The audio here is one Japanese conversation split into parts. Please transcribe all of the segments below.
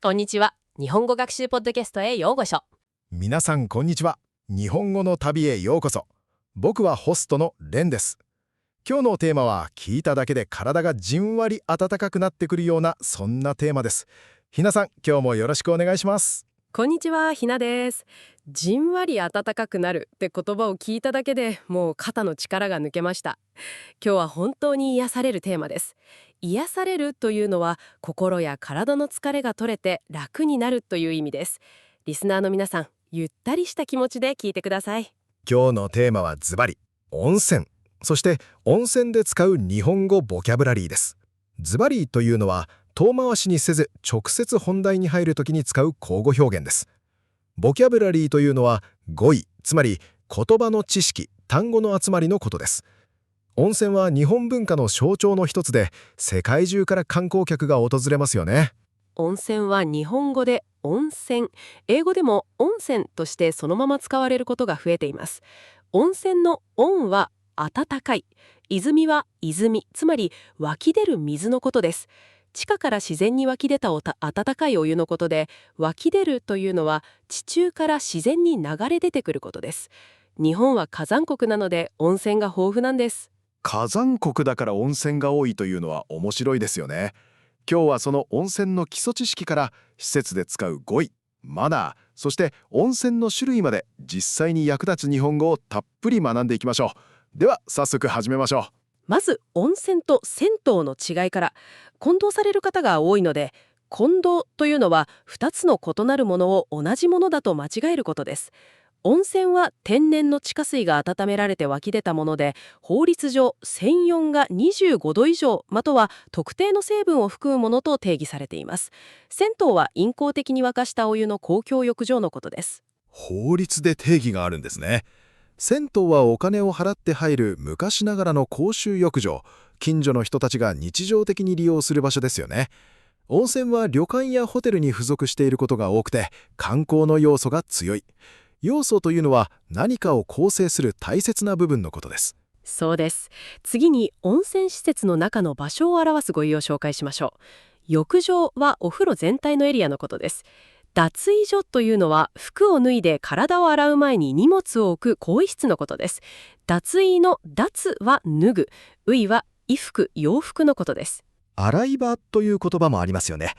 こんにちは。日本語学習ポッドキャストへようこそ。皆さんこんにちは。日本語の旅へようこそ。僕はホストのレンです。今日のテーマは聞いただけで体がじんわり温かくなってくるようなそんなテーマです。ひなさん、今日もよろしくお願いします。こんにちは、ひなです。じんわり暖かくなるって言葉を聞いただけでもう肩の力が抜けました。今日は本当に癒されるテーマです。癒されるというのは心や体の疲れが取れて楽になるという意味です。リスナーの皆さん、ゆったりした気持ちで聞いてください。今日のテーマはズバリ温泉、そして温泉で使う日本語ボキャブラリーです。ズバリというのは遠回しにせず直接本題に入るときに使う口語表現です。ボキャブラリーというのは語彙、つまり言葉の知識、単語の集まりのことです。温泉は日本文化の象徴の一つで、世界中から観光客が訪れますよね。温泉は日本語で温泉、英語でも温泉としてそのまま使われることが増えています。温泉の温は温かい、泉は泉、つまり湧き出る水のことです。地下から自然に湧き出た温かいお湯のことで、湧き出るというのは地中から自然に流れ出てくることです。日本は火山国なので温泉が豊富なんです。火山国だから温泉が多いというのは面白いですよね。今日はその温泉の基礎知識から施設で使う語彙、マナー、そして温泉の種類まで実際に役立つ日本語をたっぷり学んでいきましょう。では早速始めましょう。まず温泉と銭湯の違いから。混同される方が多いので、混同というのは2つの異なるものを同じものだと間違えることです。温泉は天然の地下水が温められて湧き出たもので、法律上泉温が25度以上または特定の成分を含むものと定義されています。銭湯は人工的に沸かしたお湯の公共浴場のことです。法律で定義があるんですね。銭湯はお金を払って入る昔ながらの公衆浴場、近所の人たちが日常的に利用する場所ですよね。温泉は旅館やホテルに付属していることが多くて、観光の要素が強い。要素というのは何かを構成する大切な部分のことです。そうです。次に温泉施設の中の場所を表す語彙を紹介しましょう。浴場はお風呂全体のエリアのことです。脱衣所というのは服を脱いで体を洗う前に荷物を置く更衣室のことです。脱衣の脱は脱ぐ、衣は衣服、洋服のことです。洗い場という言葉もありますよね。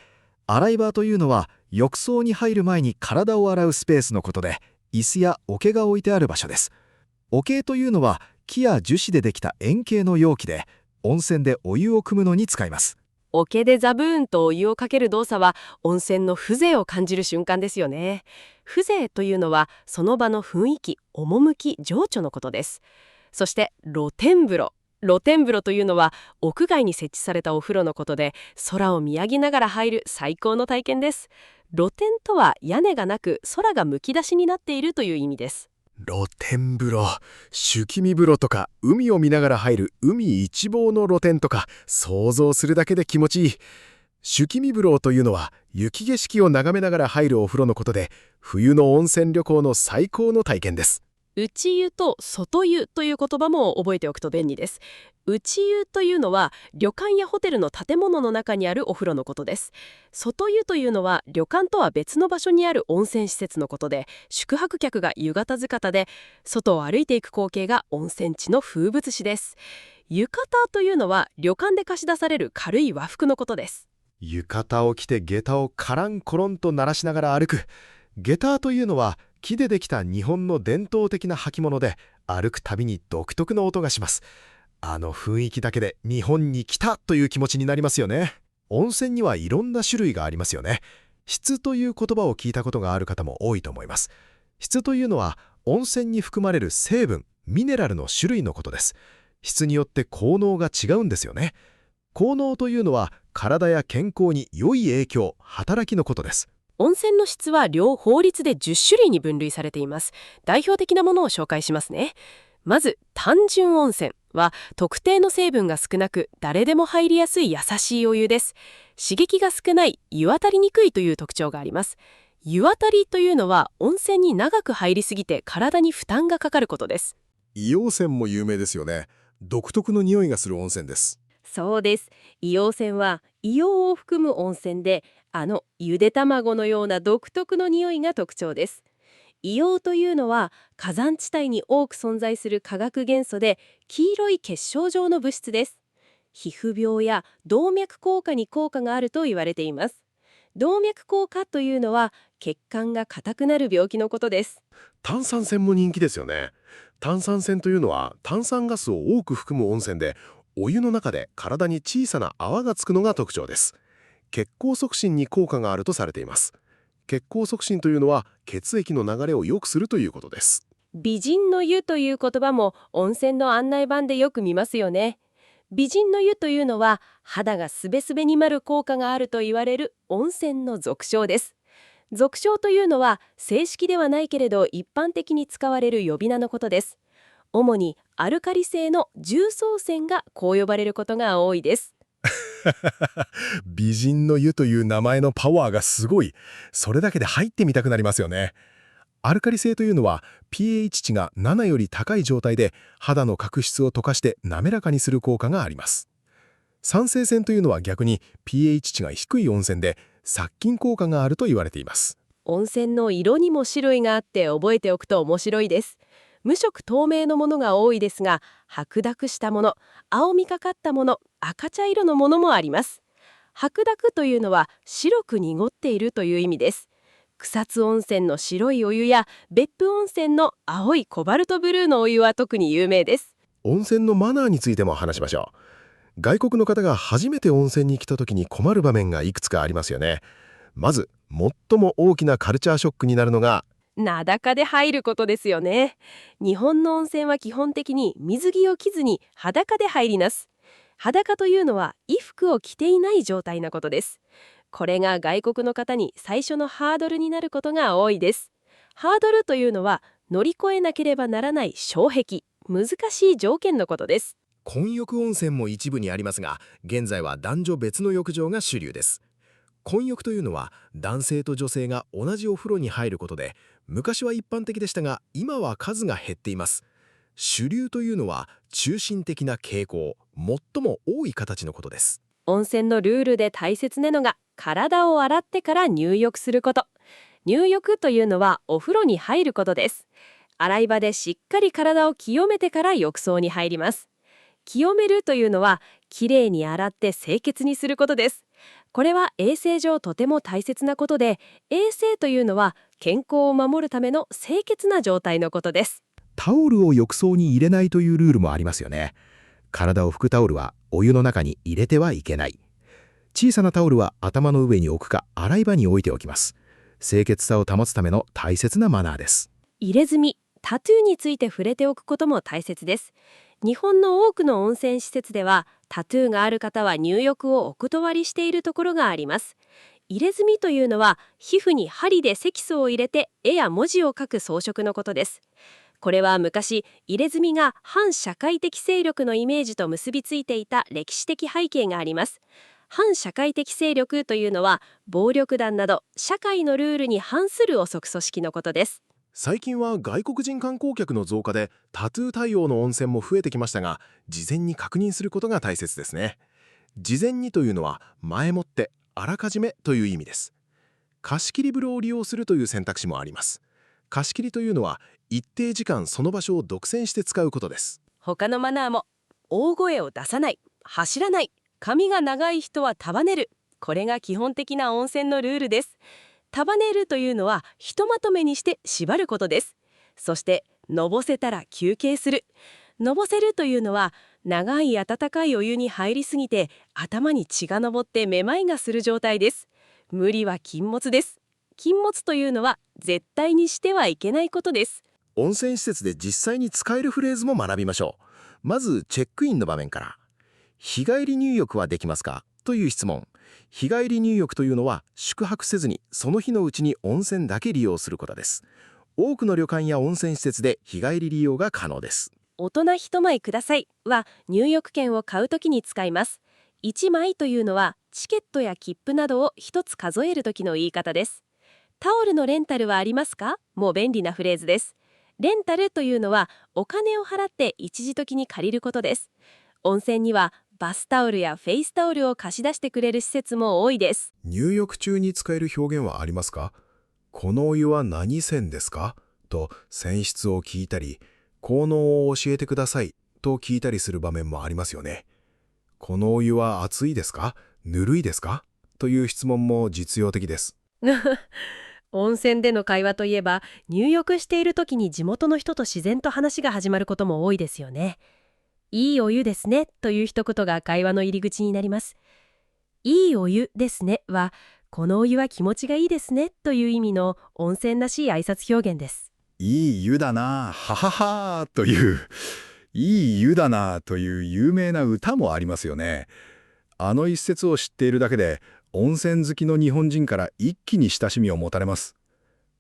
洗い場というのは浴槽に入る前に体を洗うスペースのことで、椅子や桶が置いてある場所です。桶というのは木や樹脂でできた円形の容器で、温泉でお湯を汲むのに使います。桶でザブーンとお湯をかける動作は温泉の風情を感じる瞬間ですよね。風情というのはその場の雰囲気、趣、情緒のことです。そして露天風呂。露天風呂というのは屋外に設置されたお風呂のことで、空を見上げながら入る最高の体験です。露天とは屋根がなく空がむき出しになっているという意味です。露天風呂、雪見風呂とか海を見ながら入る海一望の露天とか想像するだけで気持ちいい。雪見風呂というのは雪景色を眺めながら入るお風呂のことで、冬の温泉旅行の最高の体験です。内湯と外湯という言葉も覚えておくと便利です。内湯というのは旅館やホテルの建物の中にあるお風呂のことです。外湯というのは旅館とは別の場所にある温泉施設のことで、宿泊客が浴衣姿で外を歩いていく光景が温泉地の風物詩です。浴衣というのは旅館で貸し出される軽い和服のことです。浴衣を着て下駄をカランコロンと鳴らしながら歩く。下駄というのは木でできた日本の伝統的な履物で、歩くたびに独特の音がします。あの雰囲気だけで日本に来たという気持ちになりますよね。温泉にはいろんな種類がありますよね。質という言葉を聞いたことがある方も多いと思います。質というのは温泉に含まれる成分、ミネラルの種類のことです。質によって効能が違うんですよね。効能というのは体や健康に良い影響、働きのことです。温泉の質は両法律で10種類に分類されています。代表的なものを紹介しますね。まず単純温泉は特定の成分が少なく誰でも入りやすい優しいお湯です。刺激が少ない、湯あたりにくいという特徴があります。湯あたりというのは温泉に長く入りすぎて体に負担がかかることです。硫黄泉も有名ですよね。独特の匂いがする温泉です。そうです。硫黄泉は硫黄を含む温泉で、ゆで卵のような独特の匂いが特徴です。硫黄というのは火山地帯に多く存在する化学元素で、黄色い結晶状の物質です。皮膚病や動脈硬化に効果があると言われています。動脈硬化というのは血管が硬くなる病気のことです。炭酸泉も人気ですよね。炭酸泉というのは炭酸ガスを多く含む温泉で、お湯の中で体に小さな泡がつくのが特徴です。血行促進に効果があるとされています。血行促進というのは血液の流れを良くするということです。美人の湯という言葉も温泉の案内板でよく見ますよね。美人の湯というのは肌がすべすべになる効果があると言われる温泉の俗称です。俗称というのは正式ではないけれど一般的に使われる呼び名のことです。主にアルカリ性の重曹泉がこう呼ばれることが多いです。美人の湯という名前のパワーがすごい。それだけで入ってみたくなりますよね。アルカリ性というのは pH 値が7より高い状態で肌の角質を溶かして滑らかにする効果があります。酸性泉というのは逆に pH 値が低い温泉で殺菌効果があると言われています。温泉の色にも種類があって覚えておくと面白いです。無色透明のものが多いですが、白濁したもの、青みがかったもの、赤茶色のものもあります。白濁というのは白く濁っているという意味です。草津温泉の白いお湯や別府温泉の青いコバルトブルーのお湯は特に有名です。温泉のマナーについても話しましょう。外国の方が初めて温泉に来た時に困る場面がいくつかありますよね。まず最も大きなカルチャーショックになるのがなだかで入ることですよね。日本の温泉は基本的に水着を着ずに裸で入ります。裸というのは衣服を着ていない状態なことです。これが外国の方に最初のハードルになることが多いです。ハードルというのは乗り越えなければならない障壁、難しい条件のことです。混浴温泉も一部にありますが、現在は男女別の浴場が主流です。混浴というのは男性と女性が同じお風呂に入ることで、昔は一般的でしたが今は数が減っています。主流というのは中心的な傾向、最も多い形のことです。温泉のルールで大切なのが体を洗ってから入浴すること。入浴というのはお風呂に入ることです。洗い場でしっかり体を清めてから浴槽に入ります。清めるというのはきれいに洗って清潔にすることです。これは衛生上とても大切なことで、衛生というのは健康を守るための清潔な状態のことです。タオルを浴槽に入れないというルールもありますよね。体を拭くタオルはお湯の中に入れてはいけない。小さなタオルは頭の上に置くか洗い場に置いておきます。清潔さを保つための大切なマナーです。入れ墨、タトゥーについて触れておくことも大切です。日本の多くの温泉施設ではタトゥーがある方は入浴をお断りしているところがあります。入れ墨というのは皮膚に針で色素を入れて絵や文字を書く装飾のことです。これは昔入れ墨が反社会的勢力のイメージと結びついていた歴史的背景があります。反社会的勢力というのは暴力団など社会のルールに反する汚職組織のことです。最近は外国人観光客の増加でタトゥー対応の温泉も増えてきましたが、事前に確認することが大切ですね。事前にというのは前もってあらかじめという意味です。貸切風呂を利用するという選択肢もあります。貸し切りというのは一定時間その場所を独占して使うことです。他のマナーも大声を出さない、走らない、髪が長い人は束ねる。これが基本的な温泉のルールです。束ねるというのはひとまとめにして縛ることです。そしてのぼせたら休憩する。のぼせるというのは長い温かいお湯に入りすぎて頭に血が上ってめまいがする状態です。無理は禁物です。禁物というのは絶対にしてはいけないことです。温泉施設で実際に使えるフレーズも学びましょう。まずチェックインの場面から。日帰り入浴はできますかという質問。日帰り入浴というのは宿泊せずにその日のうちに温泉だけ利用することです。多くの旅館や温泉施設で日帰り利用が可能です。大人一枚くださいは入浴券を買うときに使います。1枚というのはチケットや切符などを一つ数えるときの言い方です。タオルのレンタルはありますかも便利なフレーズです。レンタルというのはお金を払って一時的に借りることです。温泉にはバスタオルやフェイスタオルを貸し出してくれる施設も多いです。入浴中に使える表現はありますか？このお湯は何泉ですかと泉質を聞いたり、効能を教えてくださいと聞いたりする場面もありますよね。このお湯は熱いですか？ぬるいですか？という質問も実用的です。温泉での会話といえば、入浴している時に地元の人と自然と話が始まることも多いですよね。いいお湯ですねという一言が会話の入り口になります。いいお湯ですねは、このお湯は気持ちがいいですねという意味の温泉らしい挨拶表現です。いい湯だな、はははという、いい湯だなという有名な歌もありますよね。あの一節を知っているだけで、温泉好きの日本人から一気に親しみを持たれます。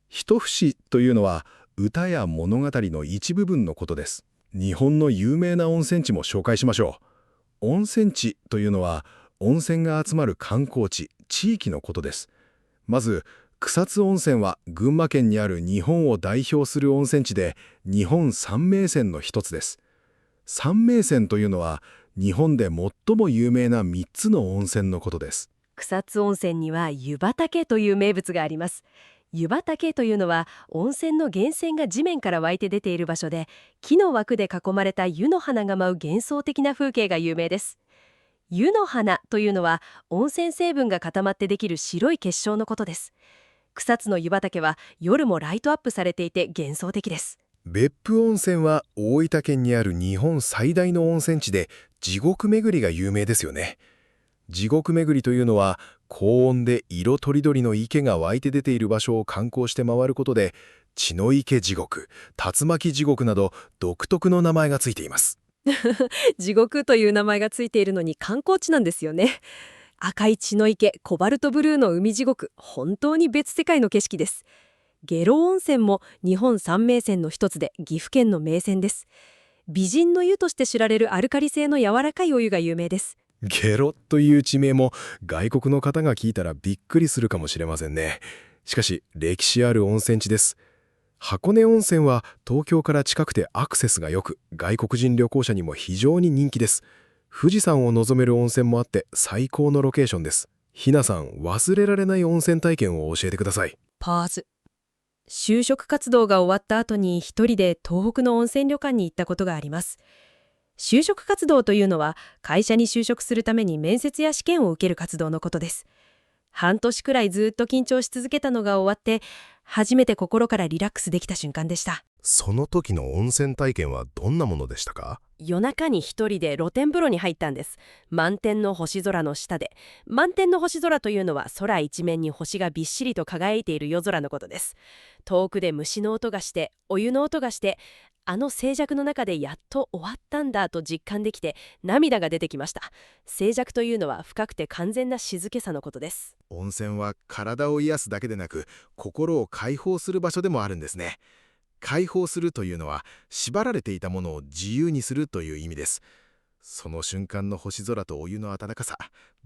一節というのは、歌や物語の一部分のことです。日本の有名な温泉地も紹介しましょう。温泉地というのは、温泉が集まる観光地、地域のことです。まず、草津温泉は群馬県にある日本を代表する温泉地で、日本三名泉の一つです。三名泉というのは、日本で最も有名な3つの温泉のことです。草津温泉には湯畑という名物があります。湯畑というのは温泉の源泉が地面から湧いて出ている場所で、木の枠で囲まれた湯の花が舞う幻想的な風景が有名です。湯の花というのは温泉成分が固まってできる白い結晶のことです。草津の湯畑は夜もライトアップされていて幻想的です。別府温泉は大分県にある日本最大の温泉地で、地獄巡りが有名ですよね。地獄巡りというのは、高温で色とりどりの池が湧いて出ている場所を観光して回ることで、血の池地獄、竜巻地獄など独特の名前がついています。地獄という名前がついているのに観光地なんですよね。赤い血の池、コバルトブルーの海地獄、本当に別世界の景色です。下呂温泉も日本三名泉の一つで、岐阜県の名泉です。美人の湯として知られるアルカリ性の柔らかいお湯が有名です。ゲロという地名も外国の方が聞いたらびっくりするかもしれませんね。しかし歴史ある温泉地です。箱根温泉は東京から近くてアクセスが良く、外国人旅行者にも非常に人気です。富士山を望める温泉もあって最高のロケーションです。ひなさん、忘れられない温泉体験を教えてください。パーズ。就職活動が終わった後に一人で東北の温泉旅館に行ったことがあります。就職活動というのは会社に就職するために面接や試験を受ける活動のことです。半年くらいずっと緊張し続けたのが終わって、初めて心からリラックスできた瞬間でした。その時の温泉体験はどんなものでしたか？夜中に一人で露天風呂に入ったんです。満天の星空の下で。満天の星空というのは空一面に星がびっしりと輝いている夜空のことです。遠くで虫の音がして、お湯の音がして、あの静寂の中でやっと終わったんだと実感できて、涙が出てきました。静寂というのは深くて完全な静けさのことです。温泉は体を癒すだけでなく、心を解放する場所でもあるんですね。解放するというのは、縛られていたものを自由にするという意味です。その瞬間の星空とお湯の温かさ、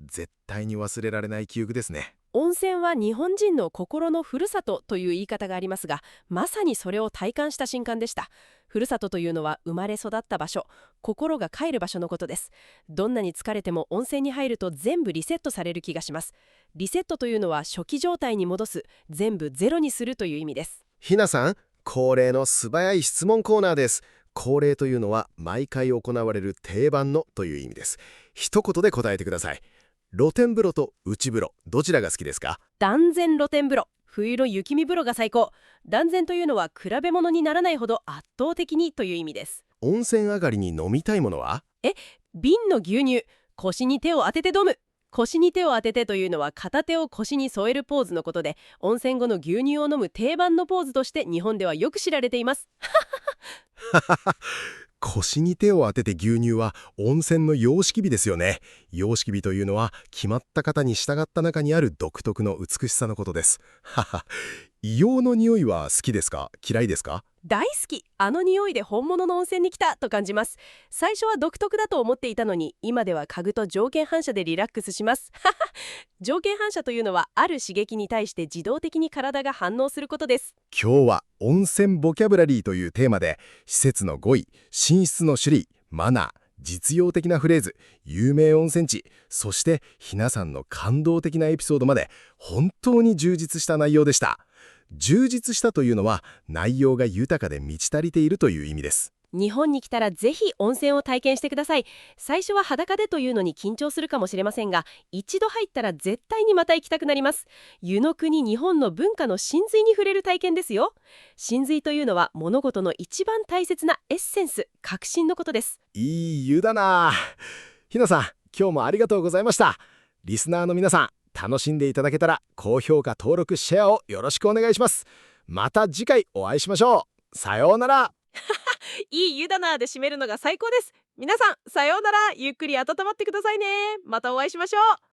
絶対に忘れられない記憶ですね。温泉は日本人の心のふるさとという言い方がありますが、まさにそれを体感した瞬間でした。ふるさとというのは生まれ育った場所、心が帰る場所のことです。どんなに疲れても温泉に入ると全部リセットされる気がします。リセットというのは初期状態に戻す、全部ゼロにするという意味です。ひなさん、恒例の素早い質問コーナーです。恒例というのは毎回行われる定番のという意味です。一言で答えてください。露天風呂と内風呂、どちらが好きですか？断然露天風呂。冬の雪見風呂が最高。断然というのは比べ物にならないほど圧倒的にという意味です。温泉上がりに飲みたいものは？瓶の牛乳。腰に手を当てて飲む。腰に手を当ててというのは片手を腰に添えるポーズのことで、温泉後の牛乳を飲む定番のポーズとして日本ではよく知られています。腰に手を当てて牛乳は温泉の様式美ですよね。様式美というのは決まった型に従った中にある独特の美しさのことです。はは。硫黄の匂いは好きですか？嫌いですか？大好き。あの匂いで本物の温泉に来たと感じます。最初は独特だと思っていたのに、今では嗅ぐと条件反射でリラックスします。条件反射というのはある刺激に対して自動的に体が反応することです。今日は温泉ボキャブラリーというテーマで、施設の語彙、寝室の種類、マナー、実用的なフレーズ、有名温泉地、そしてひなさんの感動的なエピソードまで本当に充実した内容でした。充実したというのは内容が豊かで満ち足りているという意味です。日本に来たらぜひ温泉を体験してください。最初は裸でというのに緊張するかもしれませんが、一度入ったら絶対にまた行きたくなります。湯の国日本の文化の真髄に触れる体験ですよ。真髄というのは物事の一番大切なエッセンス、核心のことです。いい湯だな。ひなさん、今日もありがとうございました。リスナーの皆さん、楽しんでいただけたら高評価、登録、シェアをよろしくお願いします。また次回お会いしましょう。さようなら。いい湯だなで締めるのが最高です。皆さん、さようなら。ゆっくり温まってくださいね。またお会いしましょう。